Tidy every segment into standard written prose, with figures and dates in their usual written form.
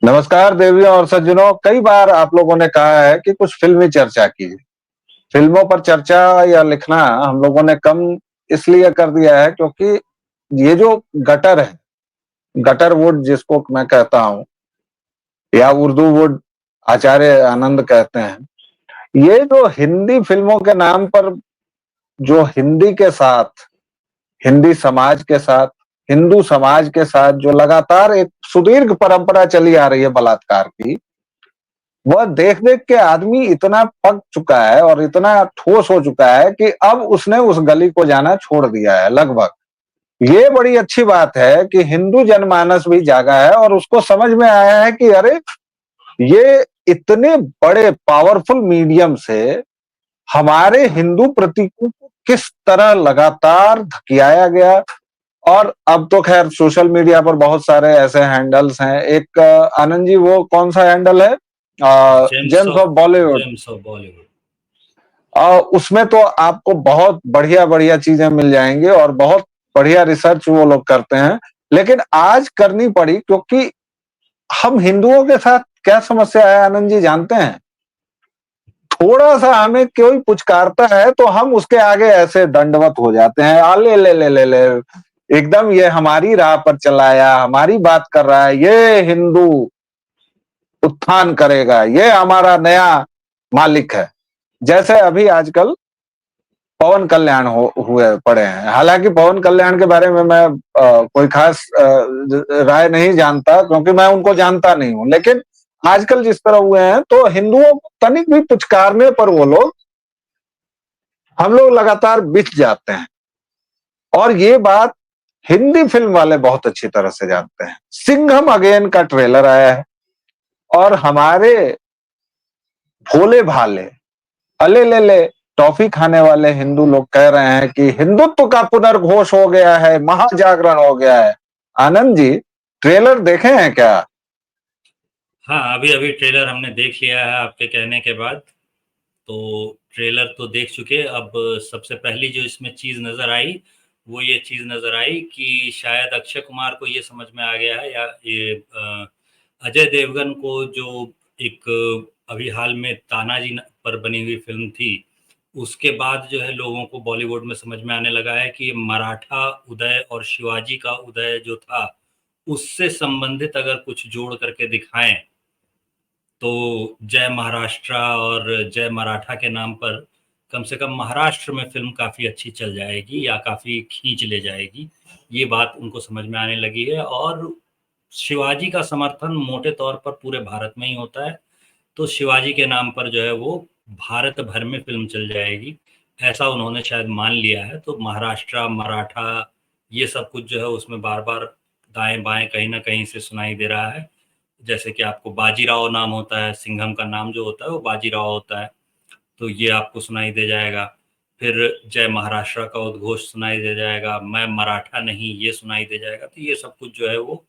नमस्कार देवियों और सज्जनों। कई बार आप लोगों ने कहा है कि कुछ फिल्मी चर्चा कीजिए। फिल्मों पर चर्चा या लिखना हम लोगों ने कम इसलिए कर दिया है क्योंकि ये जो गटर है, गटर वुड जिसको मैं कहता हूँ या उर्दू वुड आचार्य आनंद कहते हैं, ये जो हिंदी फिल्मों के नाम पर जो हिंदी के साथ, हिंदी समाज के साथ, हिंदू समाज के साथ जो लगातार एक सुदीर्घ परंपरा चली आ रही है बलात्कार की, वह देख देख के आदमी इतना पक चुका है और इतना ठोस हो चुका है कि अब उसने उस गली को जाना छोड़ दिया है लगभग। ये बड़ी अच्छी बात है कि हिंदू जनमानस भी जागा है और उसको समझ में आया है कि अरे, ये इतने बड़े पावरफुल मीडियम से हमारे हिंदू प्रतीकों को किस तरह लगातार धकियाया गया। और अब तो खैर सोशल मीडिया पर बहुत सारे ऐसे हैंडल्स हैं। एक आनंद जी, वो कौन सा हैंडल है? James of Bollywood. James of Bollywood. उसमें तो आपको बहुत बढ़िया बढ़िया चीजें मिल जाएंगी और बहुत बढ़िया रिसर्च वो लोग करते हैं। लेकिन आज करनी पड़ी क्योंकि हम हिंदुओं के साथ क्या समस्या है आनंद जी जानते हैं? थोड़ा सा हमें कोई पुचकारता है तो हम उसके आगे ऐसे दंडवत हो जाते हैं। आ ले ले ले ले ले एकदम ये हमारी राह पर चलाया, हमारी बात कर रहा है, ये हिंदू उत्थान करेगा, ये हमारा नया मालिक है। जैसे अभी आजकल पवन कल्याण हुए पड़े हैं। हालांकि पवन कल्याण के बारे में मैं कोई खास राय नहीं जानता क्योंकि मैं उनको जानता नहीं हूं, लेकिन आजकल जिस तरह हुए हैं तो हिंदुओं को तनिक भी पुचकारने पर हम लोग लगातार बिछ जाते हैं। और ये बात हिंदी फिल्म वाले बहुत अच्छी तरह से जानते हैं। सिंघम अगेन का ट्रेलर आया है और हमारे भोले भाले अले ले ले टॉफी खाने वाले हिंदू लोग कह रहे हैं कि हिंदुत्व का पुनर्घोष हो गया है, महाजागरण हो गया है। आनंद जी, ट्रेलर देखे हैं क्या? हाँ, अभी अभी ट्रेलर हमने देख लिया है आपके कहने के बाद। तो ट्रेलर तो देख चुके। अब सबसे पहली जो इसमें चीज़ नज़र आई, वो ये चीज़ नज़र आई कि शायद अक्षय कुमार को ये समझ में आ गया है, या ये अजय देवगन को, जो एक अभी हाल में तानाजी पर बनी हुई फ़िल्म थी, उसके बाद जो है लोगों को बॉलीवुड में समझ में आने लगा है कि मराठा उदय और शिवाजी का उदय जो था, उससे संबंधित अगर कुछ जोड़ करके दिखाएँ, तो जय महाराष्ट्र और जय मराठा के नाम पर कम से कम महाराष्ट्र में फ़िल्म काफ़ी अच्छी चल जाएगी या काफ़ी खींच ले जाएगी। ये बात उनको समझ में आने लगी है। और शिवाजी का समर्थन मोटे तौर पर पूरे भारत में ही होता है, तो शिवाजी के नाम पर जो है वो भारत भर में फ़िल्म चल जाएगी, ऐसा उन्होंने शायद मान लिया है। तो महाराष्ट्र, मराठा, ये सब कुछ जो है उसमें बार-बार दाएँ-बाएँ कहीं न कहीं से सुनाई दे रहा है। जैसे कि आपको बाजीराव नाम होता है, सिंघम का नाम जो होता है वो बाजीराव होता है, तो ये आपको सुनाई दे जाएगा। फिर जय महाराष्ट्र का उद्घोष सुनाई दे जाएगा, मैं मराठा नहीं, ये सुनाई दे जाएगा। तो ये सब कुछ जो है वो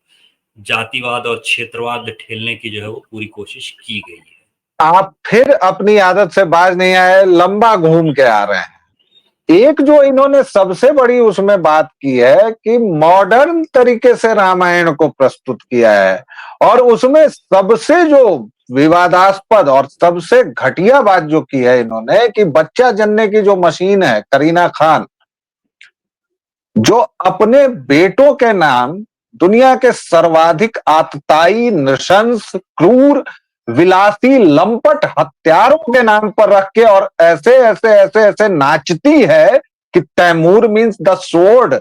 जातिवाद और क्षेत्रवाद ठेलने की जो है वो पूरी कोशिश की गई है। आप फिर अपनी आदत से बाज नहीं आए, लंबा घूम के आ रहे हैं। एक जो इन्होंने सबसे बड़ी उसमें बात की है कि मॉडर्न तरीके से रामायण को प्रस्तुत किया है और उसमें सबसे जो विवादास्पद और सबसे घटिया बात जो की है इन्होंने कि बच्चा जनने की जो मशीन है करीना खान, जो अपने बेटों के नाम दुनिया के सर्वाधिक आतताई, नृशंस, क्रूर, विलासी, लंपट हत्यारों के नाम पर रख के और ऐसे ऐसे ऐसे ऐसे नाचती है कि तैमूर मीन्स द सोर्ड।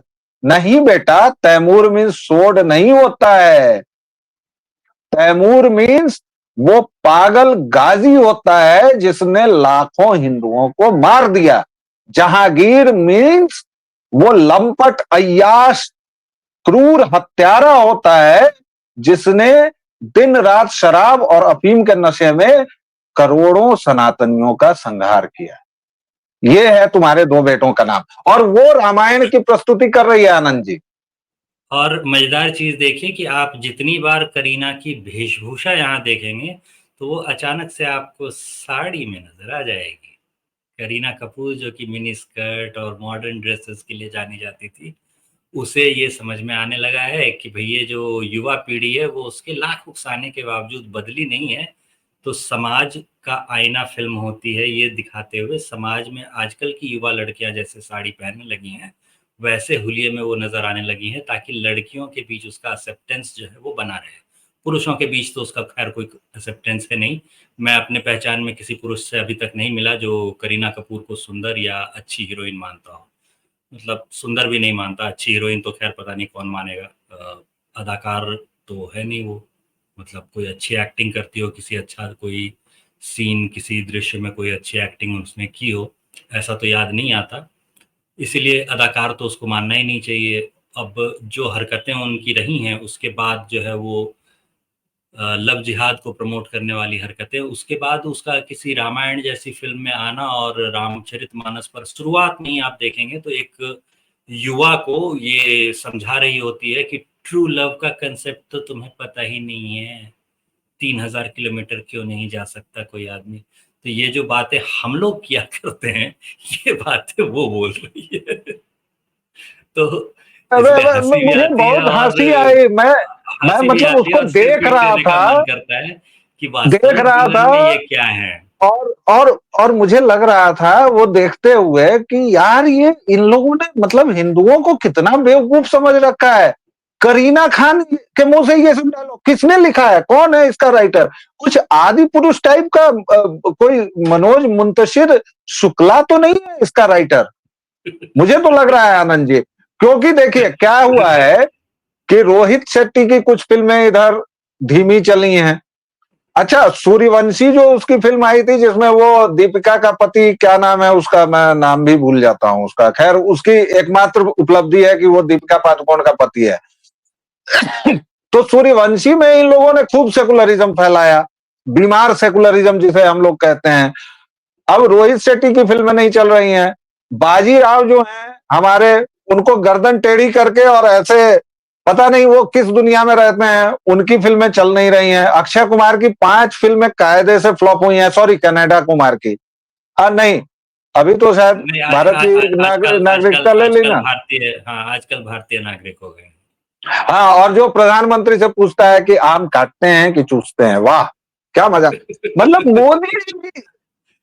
नहीं बेटा, तैमूर मीन्स सोर्ड नहीं होता है। तैमूर मीन्स वो पागल गाजी होता है जिसने लाखों हिंदुओं को मार दिया। जहांगीर मीन्स वो लंपट, अय्याश, क्रूर हत्यारा होता है जिसने दिन रात शराब और अफीम के नशे में करोड़ों सनातनियों का संहार किया। ये है तुम्हारे दो बेटों का नाम और वो रामायण की प्रस्तुति कर रही है आनंद जी। और मज़ेदार चीज़ देखिए कि आप जितनी बार करीना की वेशभूषा यहाँ देखेंगे, तो वो अचानक से आपको साड़ी में नज़र आ जाएगी। करीना कपूर जो कि मिनी स्कर्ट और मॉडर्न ड्रेसेस के लिए जानी जाती थी, उसे ये समझ में आने लगा है कि भाई ये जो युवा पीढ़ी है वो उसके लाख उकसाने के बावजूद बदली नहीं है। तो समाज का आईना फिल्म होती है, ये दिखाते हुए समाज में आजकल की युवा लड़कियां जैसे साड़ी पहनने लगी हैं, वैसे हुलिये में वो नजर आने लगी हैं, ताकि लड़कियों के बीच उसका एक्सेप्टेंस जो है वो बना रहे। पुरुषों के बीच तो उसका खैर कोई एक्सेप्टेंस है नहीं। मैं अपने पहचान में किसी पुरुष से अभी तक नहीं मिला जो करीना कपूर को सुंदर या अच्छी हीरोइन मानता हो। मतलब सुंदर भी नहीं मानता, अच्छी हीरोइन तो खैर पता नहीं कौन मानेगा। अदाकार तो है नहीं वो, मतलब कोई अच्छी एक्टिंग करती हो, किसी अच्छा कोई सीन, किसी दृश्य में कोई अच्छी एक्टिंग उसने की हो, ऐसा तो याद नहीं आता। इसीलिए अदाकार तो उसको मानना ही नहीं चाहिए। अब जो हरकतें उनकी रही हैं उसके बाद जो है वो लव जिहाद को प्रमोट करने वाली हरकतें, उसके बाद उसका किसी रामायण जैसी फ़िल्म में आना और रामचरितमानस पर शुरुआत में ही आप देखेंगे तो एक युवा को ये समझा रही होती है कि ट्रू लव का कांसेप्ट तो तुम्हें पता ही नहीं है। 3000 किलोमीटर क्यों नहीं जा सकता कोई आदमी? तो ये जो बातें हम लोग किया करते हैं, ये बातें वो बोल रही है। तो इसमें हँसी भी मुझे आती है बहुत और हंसी आई। मैं हँसी भी मतलब आती है उसको और सिर देख पीट रहा देने का था, मन करता है कि देख वास्तविक रहा था जीवन में ये क्या है? और मुझे लग रहा था वो देखते हुए कि यार ये इन लोगों ने मतलब हिंदुओं को कितना बेवकूफ समझ रखा है। करीना खान के मुंह से ये सब डायलॉग किसने लिखा है, कौन है इसका राइटर? कुछ आदि पुरुष टाइप का कोई मनोज मुंतशिर शुक्ला तो नहीं है इसका राइटर? मुझे तो लग रहा है आनंद जी, क्योंकि देखिए क्या हुआ है कि रोहित शेट्टी की कुछ फिल्में इधर धीमी चली हैं। अच्छा, सूर्यवंशी जो उसकी फिल्म आई थी जिसमें वो दीपिका का पति, क्या नाम है उसका, मैं नाम भी भूल जाता हूं उसका, खैर उसकी एकमात्र उपलब्धि है कि वो दीपिका पादुकोण का पति है। तो सूर्यवंशी में इन लोगों ने खूब सेकुलरिज्म फैलाया, बीमार सेकुलरिज्म जिसे हम लोग कहते हैं। अब रोहित शेट्टी की फिल्में नहीं चल रही हैं। बाजीराव जो हैं हमारे, उनको गर्दन टेढ़ी करके और ऐसे पता नहीं वो किस दुनिया में रहते हैं, उनकी फिल्में चल नहीं रही हैं। अक्षय कुमार की 5 फिल्में कायदे से फ्लॉप हुई हैं, सॉरी कनाडा कुमार की। नहीं, अभी तो शायद नहीं, भारत की आजकल आजकल नागरिकता ले ली आजकल ना। भारतीय, हाँ, आजकल भारतीय नागरिक हो गए हैं। हाँ, और जो प्रधानमंत्री से पूछता है कि आम काटते हैं कि चूसते हैं, वाह क्या मजा। मतलब मोदी जी भी,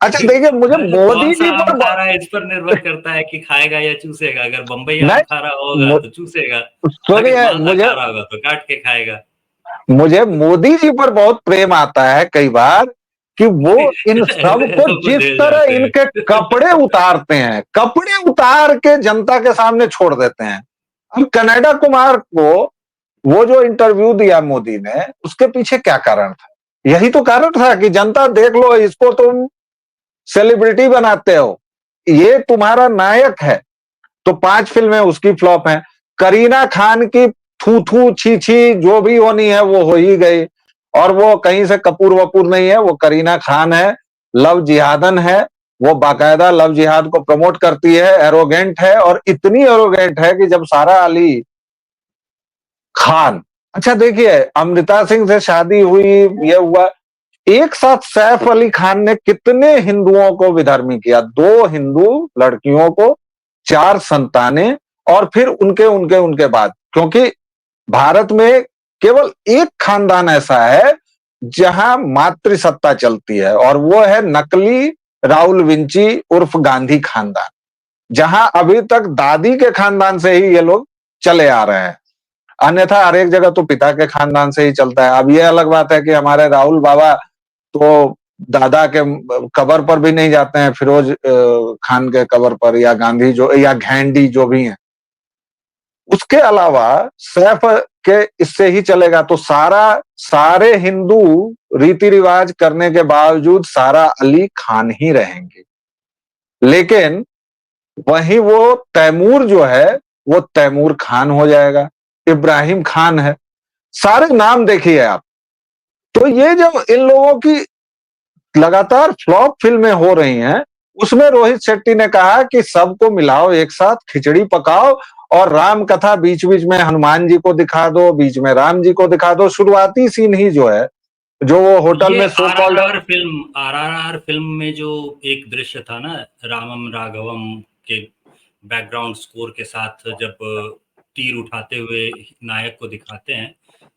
अच्छा देखिए मुझे अरे तो कौन मोदी सा जी आम पर खा रहा है इस पर निर्भर करता है कि खाएगा या चूसेगा। अगर बंबई आम खा रहा होगा नहीं, तो चूसेगा, अगर सुनिए मालदा मुझे खा रहा होगा तो काट के खाएगा। मुझे मोदी जी पर बहुत प्रेम आता है कई बार कि वो इन ऐसे सबको लोग को जिस जेल तरह जाते हैं। इनके कपड़े उतारते हैं, कपड़े उतार के जनता के सामने छोड़ देते हैं। अब कनाडा कुमार को वो जो इंटरव्यू दिया मोदी ने, उसके पीछे क्या कारण था? यही तो कारण था कि जनता देख लो इसको तुम सेलिब्रिटी बनाते हो, ये तुम्हारा नायक है। तो 5 फिल्में उसकी फ्लॉप हैं। करीना खान की थू थू छी छी जो भी होनी है वो हो ही गई, और वो कहीं से कपूर वपूर नहीं है, वो करीना खान है, लव जिहादन है। वो बाकायदा लव जिहाद को प्रमोट करती है, एरोगेंट है, और इतनी एरोगेंट है कि जब सारा अली खान, अच्छा देखिए अमृता सिंह से शादी हुई, ये हुआ, एक साथ सैफ अली खान ने कितने हिंदुओं को विधर्मी किया, 2 हिंदू लड़कियों को, 4 संतानें, और फिर उनके उनके उनके बाद, क्योंकि भारत में केवल एक खानदान ऐसा है जहां मातृसत्ता चलती है, और वो है नकली राहुल विंची उर्फ गांधी खानदान, जहां अभी तक दादी के खानदान से ही ये लोग चले आ रहे हैं। अन्यथा हर एक जगह तो पिता के खानदान से ही चलता है। अब ये अलग बात है कि हमारे राहुल बाबा तो दादा के कबर पर भी नहीं जाते हैं, फिरोज खान के कबर पर, या गांधी जो, या घैंडी जो भी हैं। उसके अलावा सैफ के इससे ही चलेगा तो सारे हिंदू रीति रिवाज करने के बावजूद सारा अली खान ही रहेंगे। लेकिन वहीं वो तैमूर जो है वो तैमूर खान हो जाएगा, इब्राहिम खान है, सारे नाम देखिए आप। तो ये जब इन लोगों की लगातार फ्लॉप फिल्में हो रही हैं, उसमें रोहित शेट्टी ने कहा कि सबको मिलाओ एक साथ, खिचड़ी पकाओ, और राम कथा बीच बीच में हनुमान जी को दिखा दो, बीच में राम जी को दिखा दो। शुरुआती सीन ही जो है, जो वो होटल ये में सो कॉल्ड, आरआरआर फिल्म में जो एक दृश्य था ना, रामम राघवम के बैकग्राउंड स्कोर के साथ, जब तीर उठाते हुए नायक को दिखाते हैं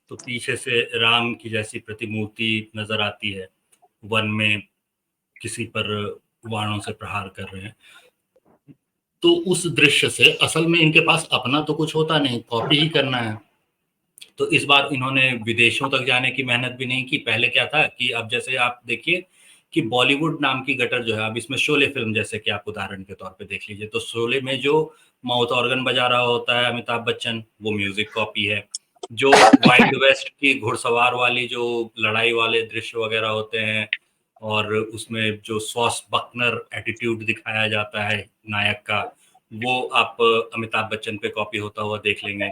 तो पीछे से राम की जैसी प्रतिमूर्ति नजर आती है, वन में किसी पर बाणों से प्रहार कर रहे हैं। तो उस दृश्य से असल में इनके पास अपना तो कुछ होता नहीं, कॉपी ही करना है। तो इस बार इन्होंने विदेशों तक जाने की मेहनत भी नहीं की। पहले क्या था कि अब जैसे आप देखिए कि बॉलीवुड नाम की गटर जो है, अब इसमें शोले फिल्म जैसे कि आप उदाहरण के तौर पे देख लीजिए, तो शोले में जो माउथ ऑर्गन बजा रहा होता है अमिताभ बच्चन, वो म्यूजिक कॉपी है। जो वाइल्ड वेस्ट की घुड़सवार वाली जो लड़ाई वाले दृश्य वगैरह होते हैं और उसमें जो सॉस बकनर एटीट्यूड दिखाया जाता है नायक का, वो आप अमिताभ बच्चन पे कॉपी होता हुआ देख लेंगे।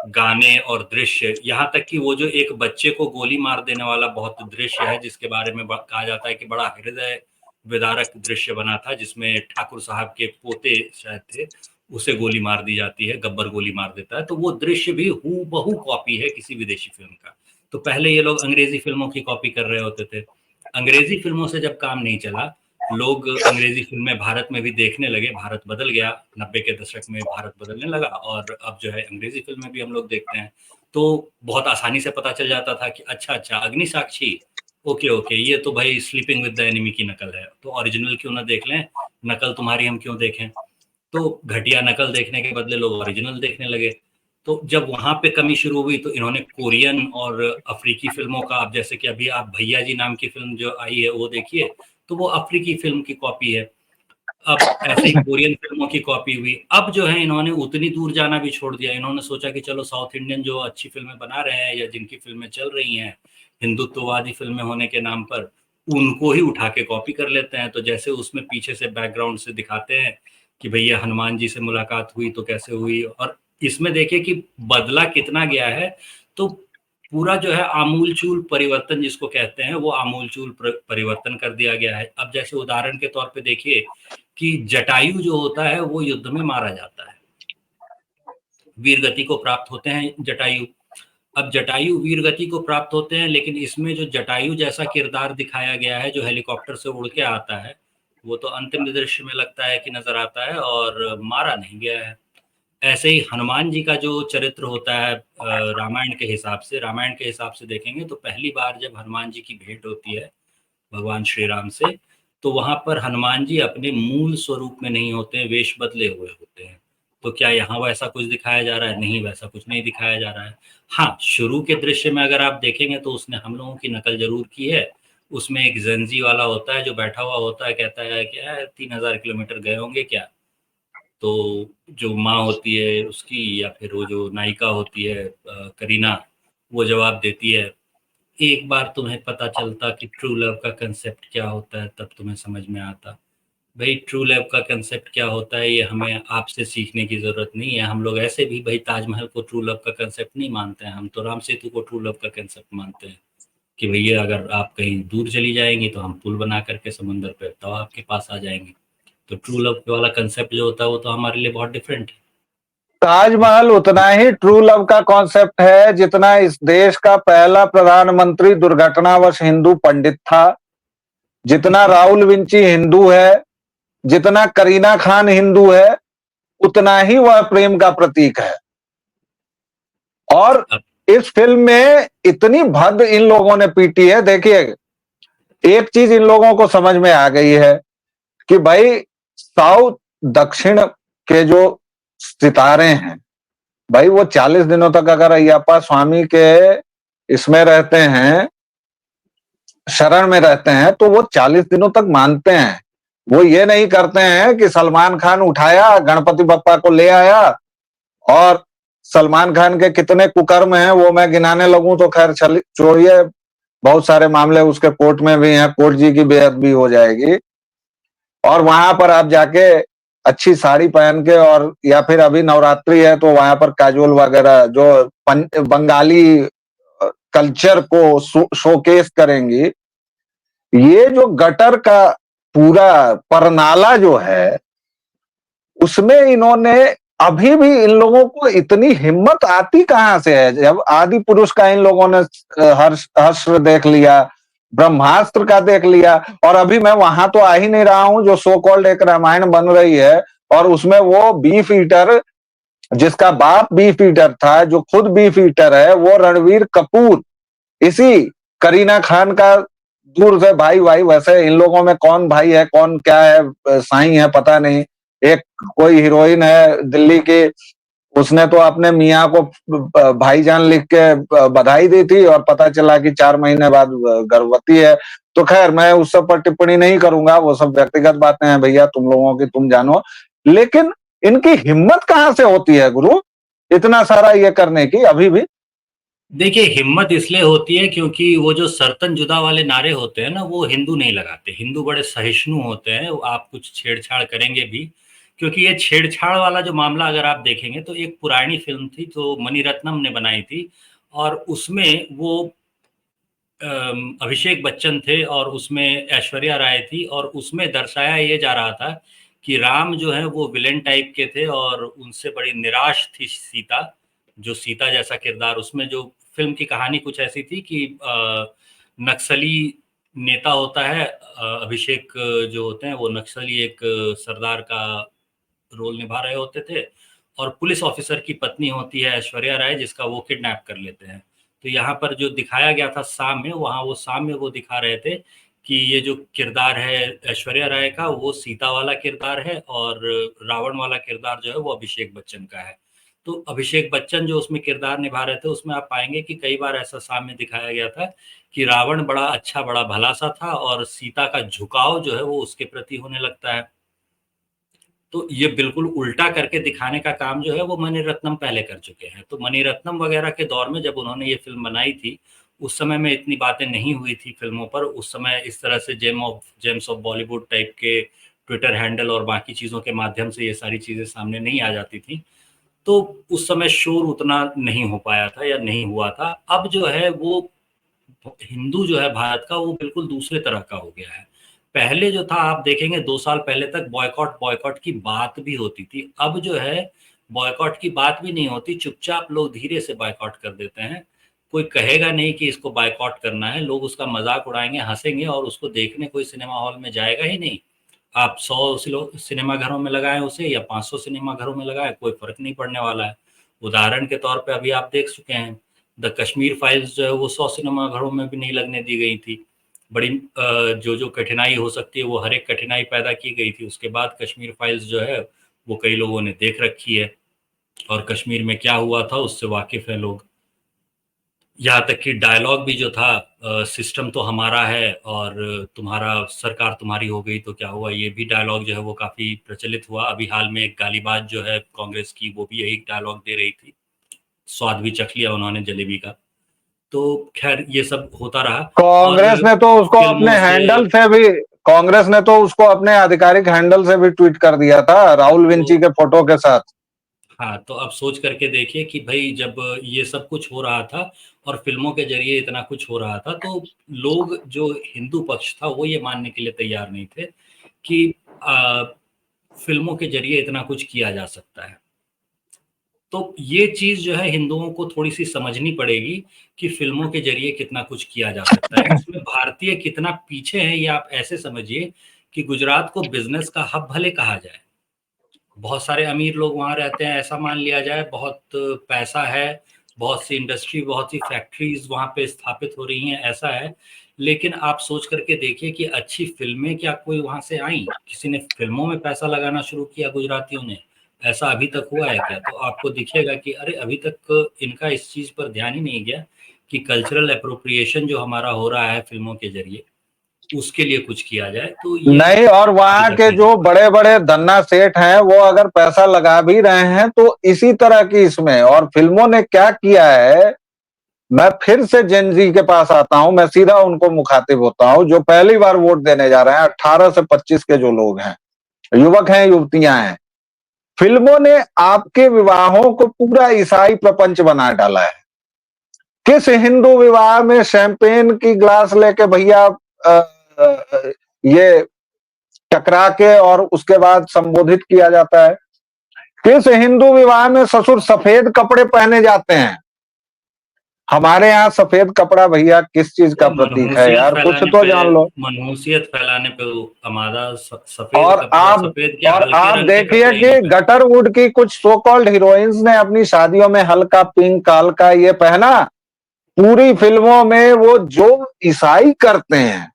गाने और दृश्य, यहाँ तक कि वो जो एक बच्चे को गोली मार देने वाला बहुत दृश्य है जिसके बारे में कहा जाता है कि बड़ा हृदय विदारक दृश्य बना था, जिसमें ठाकुर साहब के पोते शायद थे, उसे गोली मार दी जाती है, गब्बर गोली मार देता है। तो वो दृश्य भी हूबहू कॉपी है किसी विदेशी फिल्म का। तो पहले ये लोग अंग्रेजी फिल्मों की कॉपी कर रहे होते थे। अंग्रेजी फिल्मों से जब काम नहीं चला, लोग अंग्रेजी फिल्में भारत में भी देखने लगे, भारत बदल गया, 90 के दशक में भारत बदलने लगा और अब जो है अंग्रेजी फिल्में भी हम लोग देखते हैं। तो बहुत आसानी से पता चल जाता था कि अच्छा अच्छा अग्निसाक्षी, ओके ओके, ये तो भाई स्लीपिंग विद द एनिमी की नकल है, तो ओरिजिनल क्यों ना देख लें, नकल तुम्हारी हम क्यों देखें। तो घटिया नकल देखने के बदले लोग ओरिजिनल देखने लगे। तो जब वहां पे कमी शुरू हुई तो इन्होंने कोरियन और अफ्रीकी फिल्मों का, अब जैसे कि अभी आप भैया जी नाम की फिल्म जो आई है वो देखिए, तो वो अफ्रीकी फिल्म की कॉपी है। अब ऐसे ही कोरियन फिल्मों की कॉपी हुई। अब जो है इन्होंने उतनी दूर जाना भी छोड़ दिया। इन्होंने सोचा कि चलो साउथ इंडियन जो अच्छी फिल्में बना रहे हैं या जिनकी फिल्में चल रही हैं हिंदुत्ववादी फिल्में होने के नाम पर, उनको ही उठा के कॉपी कर लेते हैं। तो जैसे उसमें पीछे से बैकग्राउंड से दिखाते हैं कि भैया हनुमान जी से मुलाकात हुई तो कैसे हुई, और इसमें देखिए कि बदला कितना गया है। तो पूरा जो है आमूलचूल परिवर्तन जिसको कहते हैं, वो आमूलचूल परिवर्तन कर दिया गया है। अब जैसे उदाहरण के तौर पे देखिए कि जटायु जो होता है वो युद्ध में मारा जाता है, वीर गति को प्राप्त होते हैं जटायु। अब जटायु वीर गति को प्राप्त होते हैं, लेकिन इसमें जो जटायु जैसा किरदार दिखाया गया है जो हेलीकॉप्टर से उड़ के आता है, वो तो अंतिम दृश्य में लगता है कि नजर आता है और मारा नहीं गया है। ऐसे ही हनुमान जी का जो चरित्र होता है रामायण के हिसाब से देखेंगे तो पहली बार जब हनुमान जी की भेंट होती है भगवान श्री राम से, तो वहां पर हनुमान जी अपने मूल स्वरूप में नहीं होते हैं, वेश बदले हुए होते हैं। तो क्या यहाँ वैसा कुछ दिखाया जा रहा है? नहीं, वैसा कुछ नहीं दिखाया जा रहा है। हाँ, शुरू के दृश्य में अगर आप देखेंगे तो उसने हम लोगों की नकल जरूर की है। उसमें एक जंजी वाला होता है जो बैठा हुआ होता है, कहता है क्या 3,000 किलोमीटर गए होंगे क्या। तो जो माँ होती है उसकी या फिर वो जो नायिका होती है करीना, वो जवाब देती है, एक बार तुम्हें पता चलता कि ट्रू लव का कंसेप्ट क्या होता है तब तुम्हें समझ में आता। भाई ट्रू लव का कंसेप्ट क्या होता है ये हमें आपसे सीखने की जरूरत नहीं है। हम लोग ऐसे भी भाई ताजमहल को ट्रू लव का कंसेप्ट नहीं मानते हैं, हम तो राम सेतु को ट्रू लव का कंसेप्ट मानते हैं कि भैया अगर आप कहीं दूर चली जाएंगी तो हम पुल बना करके समुद्र पे तो आपके पास आ जाएंगे। तो ट्रू लव वाला कंसेप्ट जो होता है वो तो हमारे लिए बहुत डिफरेंट है। ताजमहल उतना ही ट्रू लव का कॉन्सेप्ट है जितना इस देश का पहला प्रधानमंत्री दुर्घटनावश हिंदू पंडित था, जितना राहुल विंची हिंदू है, जितना करीना खान हिंदू है, उतना ही वह प्रेम का प्रतीक है। और इस फिल्म में इतनी भद्द इन लोगों ने पीटी है। देखिए, एक चीज इन लोगों को समझ में आ गई है कि भाई साउथ दक्षिण के जो सितारे हैं, भाई वो 40 दिनों तक अगर अय्यप्पा स्वामी के इसमें रहते हैं, शरण में रहते हैं, तो वो 40 दिनों तक मानते हैं। वो ये नहीं करते हैं कि सलमान खान उठाया गणपति बप्पा को ले आया, और सलमान खान के कितने कुकर्म हैं वो मैं गिनाने लगूं तो खैर छोड़िए, बहुत सारे मामले उसके कोर्ट में भी हैं, कोर्ट जी की बेअदबी हो जाएगी। और वहां पर आप जाके अच्छी साड़ी पहन के, और या फिर अभी नवरात्रि है तो वहां पर काजोल वगैरह जो बंगाली कल्चर को शोकेस करेंगी। ये जो गटर का पूरा परनाला जो है, उसमें इन्होंने अभी भी इन लोगों को इतनी हिम्मत आती कहां से है। जब आदि पुरुष का इन लोगों ने हर्ष देख लिया, ब्रह्मास्त्र का देख लिया, और अभी मैं वहां तो आ ही नहीं रहा हूं जो सो कॉल्ड एक रामायण बन रही है, और उसमें वो बीफ ईटर जिसका बाप बीफ ईटर था, जो खुद बीफ ईटर है, वो रणवीर कपूर इसी करीना खान का दूर से भाई भाई। वैसे इन लोगों में कौन भाई है कौन क्या है साईं है पता नहीं। एक कोई हीरोइन है दिल्ली की, उसने तो अपने मियाँ को भाईजान लिख के बधाई दी थी और पता चला कि 4 महीने बाद गर्भवती है। तो खैर मैं उस सब पर टिप्पणी नहीं करूंगा, वो सब व्यक्तिगत बातें हैं भैया, तुम लोगों की तुम जानो। लेकिन इनकी हिम्मत कहाँ से होती है गुरु, इतना सारा ये करने की अभी भी? देखिए, हिम्मत इसलिए होती है क्योंकि वो जो सर्तन जुदा वाले नारे होते हैं ना, वो हिंदू नहीं लगाते। हिंदू बड़े सहिष्णु होते हैं, आप कुछ छेड़छाड़ करेंगे भी, क्योंकि ये छेड़छाड़ वाला जो मामला अगर आप देखेंगे तो एक पुरानी फ़िल्म थी जो मणिरत्नम ने बनाई थी और उसमें वो अभिषेक बच्चन थे और उसमें ऐश्वर्या राय थी और उसमें दर्शाया ये जा रहा था कि राम जो है वो विलेन टाइप के थे और उनसे बड़ी निराश थी सीता, जो सीता जैसा किरदार उसमें जो फ़िल्म की कहानी कुछ ऐसी थी कि नक्सली नेता होता है अभिषेक जो होते हैं वो नक्सली एक सरदार का रोल निभा रहे होते थे और पुलिस ऑफिसर की पत्नी होती है ऐश्वर्या राय जिसका वो किडनैप कर लेते हैं। तो यहाँ पर जो दिखाया गया था साम्य, वहाँ वो साम्य वो दिखा रहे थे कि ये जो किरदार है ऐश्वर्या राय का वो सीता वाला किरदार है और रावण वाला किरदार जो है वो अभिषेक बच्चन का है। तो अभिषेक बच्चन जो उसमें किरदार निभा रहे थे उसमें आप पाएँगे कि कई बार ऐसा साम्य दिखाया गया था कि रावण बड़ा अच्छा, बड़ा भला-सा था और सीता का झुकाव जो है वो उसके प्रति होने लगता है। तो ये बिल्कुल उल्टा करके दिखाने का काम जो है वो मणिरत्नम पहले कर चुके हैं। तो मणिरत्नम वग़ैरह के दौर में जब उन्होंने ये फ़िल्म बनाई थी, उस समय में इतनी बातें नहीं हुई थी फ़िल्मों पर। उस समय इस तरह से जेम्स ऑफ बॉलीवुड टाइप के ट्विटर हैंडल और बाकी चीज़ों के माध्यम से ये सारी चीज़ें सामने नहीं आ जाती थी। तो उस समय शोर उतना नहीं हो पाया था या नहीं हुआ था। अब जो है वो हिंदू जो है भारत का वो बिल्कुल दूसरे तरह का हो गया है। पहले जो था आप देखेंगे 2 साल पहले तक बॉयकॉट बॉयकॉट की बात भी होती थी। अब जो है बॉयकॉट की बात भी नहीं होती, चुपचाप लोग धीरे से बॉयकॉट कर देते हैं। कोई कहेगा नहीं कि इसको बॉयकॉट करना है, लोग उसका मज़ाक उड़ाएँगे, हँसेंगे और उसको देखने कोई सिनेमा हॉल में जाएगा ही नहीं। आप 100 सिनेमा घरों में लगाएँ उसे या 500 सिनेमा घरों में लगाएँ, कोई फ़र्क नहीं पड़ने वाला है। उदाहरण के तौर पे अभी आप देख चुके हैं, द कश्मीर फाइल्स जो है वो 100 सिनेमा घरों में भी नहीं लगने दी गई थी। बड़ी जो कठिनाई हो सकती है वो हर एक कठिनाई पैदा की गई थी। उसके बाद कश्मीर फाइल्स जो है वो कई लोगों ने देख रखी है और कश्मीर में क्या हुआ था उससे वाकिफ़ हैं लोग। यहाँ तक कि डायलॉग भी जो था सिस्टम तो हमारा है और तुम्हारा सरकार तुम्हारी हो गई तो क्या हुआ, ये भी डायलॉग जो है वो काफ़ी प्रचलित हुआ। अभी हाल में एक गालीबाज जो है कांग्रेस की वो भी यही डायलॉग दे रही थी। स्वाद भी चख लिया उन्होंने जलेबी का। तो ख़ैर ये सब होता रहा और कांग्रेस ने तो उसको अपने फ़िल्मों से हैंडल से भी, कांग्रेस ने तो उसको अपने आधिकारिक हैंडल से भी ट्वीट कर दिया था राहुल विंची तो के फोटो के साथ। हाँ, तो अब सोच करके देखिए कि भई जब ये सब कुछ हो रहा था और फ़िल्मों के ज़रिए इतना कुछ हो रहा था, तो लोग जो हिंदू पक्ष था, वो ये मानने के लिए तैयार नहीं थे कि अ, फ़िल्मों के ज़रिए इतना कुछ किया जा सकता है। तो ये चीज़ जो है हिंदुओं को थोड़ी-सी समझनी पड़ेगी कि फ़िल्मों के ज़रिए कितना कुछ किया जा सकता है। इसमें भारतीय कितना पीछे हैं, ये आप ऐसे समझिए कि गुजरात को बिज़नेस का हब भले कहा जाए। बहुत सारे अमीर लोग वहाँ रहते हैं, ऐसा मान लिया जाए, बहुत पैसा है, बहुत सी इंडस्ट्री, बहुत सी फैक्ट्रीज़ वहाँ पे स्थापित हो रही हैं, ऐसा है। लेकिन आप सोच कर के देखिए कि अच्छी फ़िल्में क्या कोई वहाँ से आईं? किसी ने फ़िल्मों में पैसा लगाना शुरू किया गुजरातियों ने? ऐसा अभी तक हुआ है क्या? तो आपको दिखेगा कि अरे! अभी तक इनका इस चीज़ पर ध्यान ही नहीं गया कि कल्चरल एप्रोप्रिएशन जो हमारा हो रहा है फ़िल्मों के ज़रिए, उसके लिए कुछ किया जाए, तो ये नहीं, और अभी वहां तक के नहीं हो जो पाया। बड़े बड़े धन्ना सेठ हैं वो अगर पैसा लगा भी रहे हैं तो इसी तरह की इसमें, और फिल्मों ने क्या किया है। मैं फिर से जेन जी के पास आता हूं, मैं सीधा उनको मुखातिब होता हूं जो पहली बार वोट देने जा रहे हैं, 18 से 25 के जो लोग हैं, युवक हैं युवतियां हैं। फिल्मों ने आपके विवाहों को पूरा ईसाई प्रपंच बना डाला है। किस हिंदू विवाह में शैंपेन की ग्लास लेके भैया ये टकरा के और उसके बाद संबोधित किया जाता है? किस हिंदू विवाह में ससुर सफेद कपड़े पहने जाते हैं? हमारे यहाँ सफेद कपड़ा भैया किस चीज का प्रतीक है यार, कुछ तो जान लो। मनहूसियत फैलाने पे वो हमारा सफेद और कपड़ा, आप सफेद क्या, और हल्के आप रंग के देखिए कपड़े ही कि नहीं पहनते। गटरवुड की कुछ सो कॉल्ड हीरोइंस ने अपनी शादियों में हल्का पिंक हल्का ये पहना, पूरी फिल्मों में वो जो ईसाई करते हैं,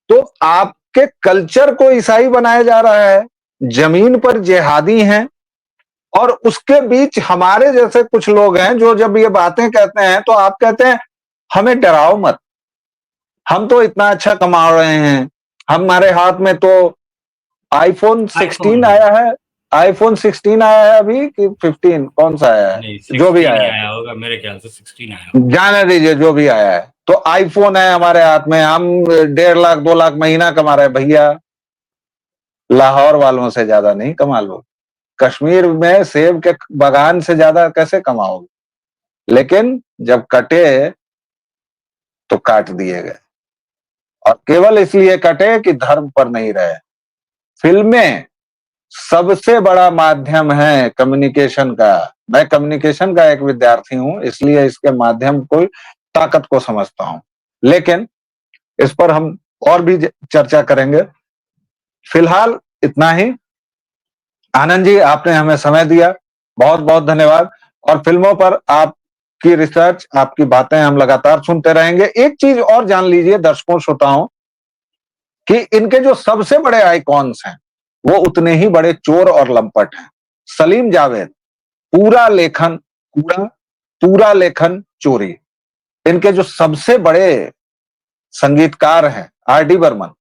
तो आपके कल्चर को ईसाई बनाया जा रहा है, जमीन पर जिहादी हैं। और उसके बीच हमारे जैसे कुछ लोग हैं जो जब ये बातें कहते हैं तो आप कहते हैं हमें डराओ मत, हम तो इतना अच्छा कमा रहे हैं, हमारे हाथ में तो आईफोन 16 आईफोन आया है। आईफोन 16 आया है अभी कि 15, कौन सा आया है? नहीं, जो भी 16 ही आया है, आया होगा, मेरे ख्याल से 16 आया होगा। जाने दीजिए जो भी आया है, तो आईफोन है हमारे हाथ में, हम 1.5 लाख 2 लाख महीना कमा रहे हैं भैया। लाहौर वालों से ज्यादा नहीं कमा लो, कश्मीर में सेब के बागान से ज्यादा कैसे कमाओगे? लेकिन जब कटे तो काट दिए गए, और केवल इसलिए कटे कि धर्म पर नहीं रहे। फिल्में सबसे बड़ा माध्यम है कम्युनिकेशन का। मैं कम्युनिकेशन का एक विद्यार्थी हूं, इसलिए इसके माध्यम को, ताकत को समझता हूं। लेकिन इस पर हम और भी चर्चा करेंगे। फिलहाल इतना ही। आनंद जी, आपने हमें समय दिया, बहुत बहुत धन्यवाद। और फिल्मों पर आपकी रिसर्च, आपकी बातें हम लगातार सुनते रहेंगे। एक चीज और जान लीजिए दर्शकों श्रोताओं, कि इनके जो सबसे बड़े आइकॉन्स हैं वो उतने ही बड़े चोर और लंपट हैं। सलीम जावेद, पूरा लेखन पूरा पूरा लेखन चोरी। इनके जो सबसे बड़े संगीतकार हैं आर डी बर्मन,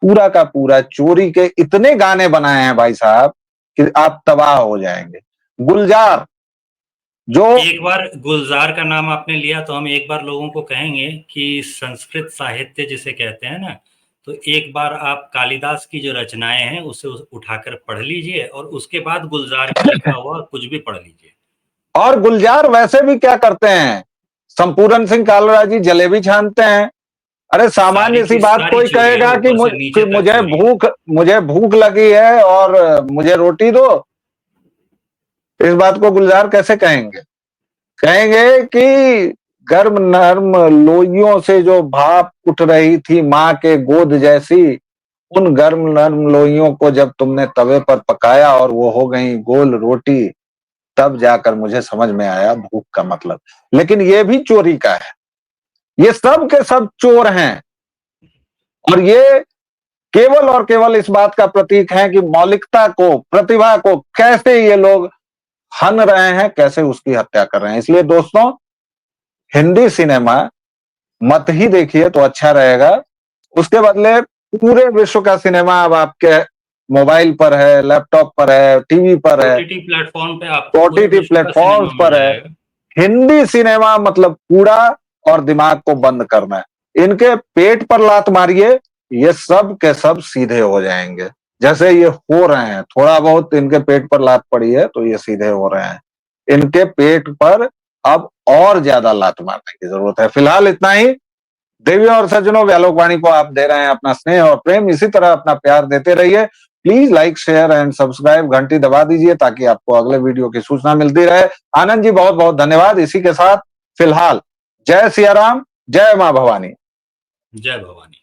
पूरा का पूरा चोरी के इतने गाने बनाए हैं भाई साहब कि आप तबाह हो जाएंगे। गुलजार, जो एक बार गुलजार का नाम आपने लिया तो हम एक बार लोगों को कहेंगे कि संस्कृत साहित्य जिसे कहते हैं ना, तो एक बार आप कालिदास की जो रचनाएं हैं उसे उठाकर पढ़ लीजिए और उसके बाद गुलजार का लिखा हुआ कुछ भी पढ़ लीजिए। और गुलजार वैसे भी क्या करते हैं, संपूर्ण सिंह कालरा जी जलेबी छानते हैं। अरे सारी सामान्य सी की बात, सारी कोई चोरी है, कहेगा कि ऊपर से नीचे तक मुझे चोरी है। भूख लगी है और मुझे रोटी दो, इस बात को गुलजार कैसे कहेंगे? कहेंगे कि गर्म नर्म लोइयों से जो भाप उठ रही थी माँ के गोद जैसी, उन गर्म नर्म लोइयों को जब तुमने तवे पर पकाया और वो हो गई गोल रोटी, तब जाकर मुझे समझ में आया भूख का मतलब। लेकिन ये भी चोरी का है, ये सब के सब चोर हैं। और ये केवल और केवल इस बात का प्रतीक है कि मौलिकता को, प्रतिभा को कैसे ये लोग हन रहे हैं, कैसे उसकी हत्या कर रहे हैं। इसलिए दोस्तों, हिंदी सिनेमा मत ही देखिए तो अच्छा रहेगा। उसके बदले पूरे विश्व का सिनेमा अब आपके मोबाइल पर है, लैपटॉप पर है, टीवी पर है, ओटीटी प्लेटफॉर्म पे आपको पूरे ओटीटी विश्व का प्लेटफॉर्म्स सिनेमा पर मिल है। जाएगा। हिंदी सिनेमा मतलब कूड़ा और दिमाग को बंद करना है। इनके पेट पर लात मारिए, ये सब के सब सीधे हो जाएंगे। जैसे ये हो रहे हैं, थोड़ा बहुत इनके पेट पर लात पड़ी है तो ये सीधे हो रहे हैं। इनके पेट पर अब और ज्यादा लात मारने की जरूरत है। फिलहाल इतना ही। देवियों और सज्जनों, व्यालोकवाणी को आप दे रहे हैं अपना स्नेह और प्रेम, इसी तरह अपना प्यार देते रहिए। Please like share and subscribe, घंटी दबा दीजिए ताकि आपको अगले वीडियो की सूचना मिलती रहे। आनंद जी, बहुत बहुत धन्यवाद। इसी के साथ फिलहाल जय सिया राम, जय मां भवानी। जय भवानी।